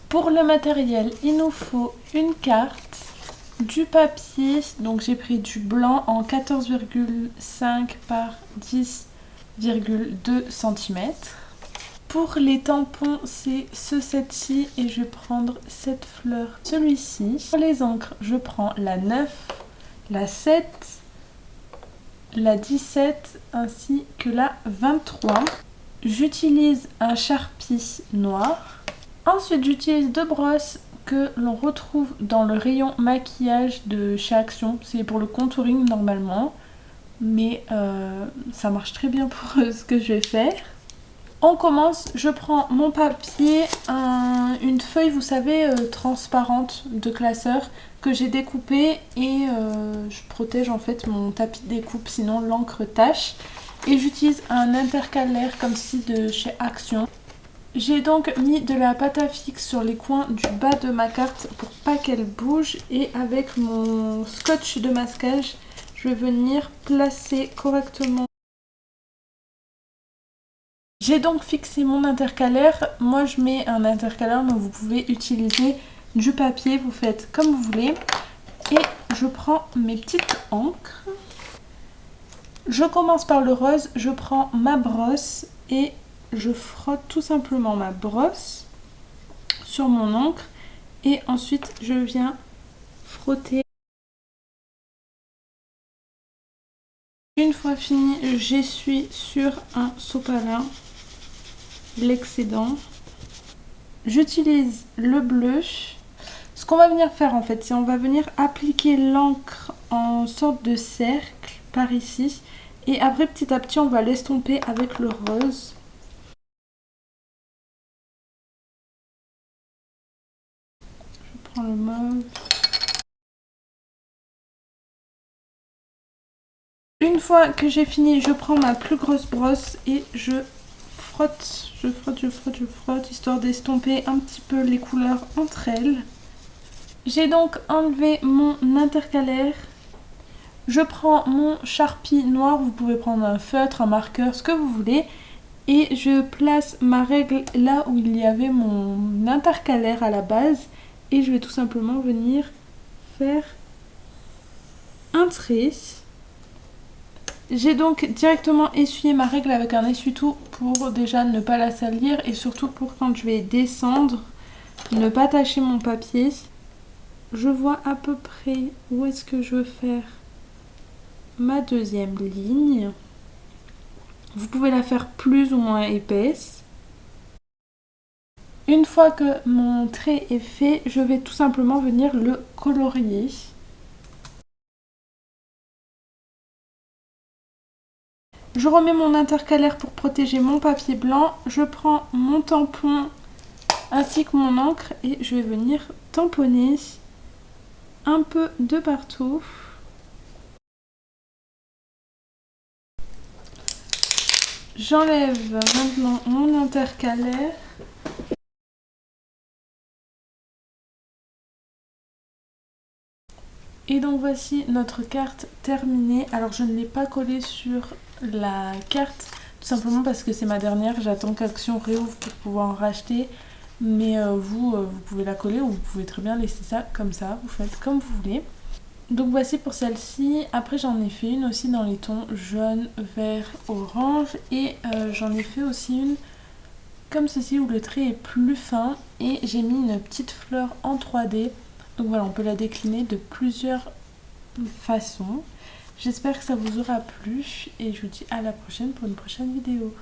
Pour le matériel, il nous faut une carte, du papier, donc j'ai pris du blanc en 14,5 par 10,2 cm. Pour les tampons, c'est ce set-ci et je vais prendre cette fleur, celui-ci. Pour les encres, je prends la 9, la 7, la 17 ainsi que la 23. J'utilise un Sharpie noir. Ensuite, j'utilise deux brosses que l'on retrouve dans le rayon maquillage de chez Action. C'est pour le contouring normalement, mais ça marche très bien pour ce que je vais faire. On commence, je prends mon papier, une feuille, vous savez, transparente de classeur que j'ai découpée et je protège en fait mon tapis de découpe, sinon l'encre tâche. Et j'utilise un intercalaire comme ci de chez Action. J'ai donc mis de la pâte à fixe sur les coins du bas de ma carte pour pas qu'elle bouge. Et avec mon scotch de masquage, je vais venir placer correctement. J'ai donc fixé mon intercalaire. Moi je mets un intercalaire, mais vous pouvez utiliser du papier, vous faites comme vous voulez. Et je prends mes petites encres. Je commence par le rose, je prends ma brosse et je frotte tout simplement ma brosse sur mon encre. Et ensuite je viens frotter. Une fois fini, j'essuie sur un sopalin l'excédent. J'utilise le bleu. Ce qu'on va venir faire en fait, c'est on va venir appliquer l'encre en sorte de cercle par ici. Et après petit à petit on va l'estomper avec le rose. Je prends le mauve. Une fois que j'ai fini, je prends ma plus grosse brosse et je frotte, histoire d'estomper un petit peu les couleurs entre elles. J'ai donc enlevé mon intercalaire. Je prends mon Sharpie noir, vous pouvez prendre un feutre, un marqueur, ce que vous voulez. Et je place ma règle là où il y avait mon intercalaire à la base. Et je vais tout simplement venir faire un trait. J'ai donc directement essuyé ma règle avec un essuie-tout pour déjà ne pas la salir et surtout pour quand je vais descendre, ne pas tacher mon papier. Je vois à peu près où est-ce que je veux faire ma deuxième ligne. Vous pouvez la faire plus ou moins épaisse. Une fois que mon trait est fait, je vais tout simplement venir le colorier. Je remets mon intercalaire pour protéger mon papier blanc. Je prends mon tampon ainsi que mon encre et je vais venir tamponner un peu de partout. J'enlève maintenant mon intercalaire. Et donc voici notre carte terminée. Alors je ne l'ai pas collée sur la carte, tout simplement parce que c'est ma dernière. J'attends qu'Action réouvre pour pouvoir en racheter. Mais vous pouvez la coller ou vous pouvez très bien laisser ça comme ça. Vous faites comme vous voulez. Donc voici pour celle-ci. Après j'en ai fait une aussi dans les tons jaune, vert, orange. Et j'en ai fait aussi une comme ceci où le trait est plus fin. Et j'ai mis une petite fleur en 3D. Donc voilà, on peut la décliner de plusieurs façons. J'espère que ça vous aura plu et je vous dis à la prochaine pour une prochaine vidéo.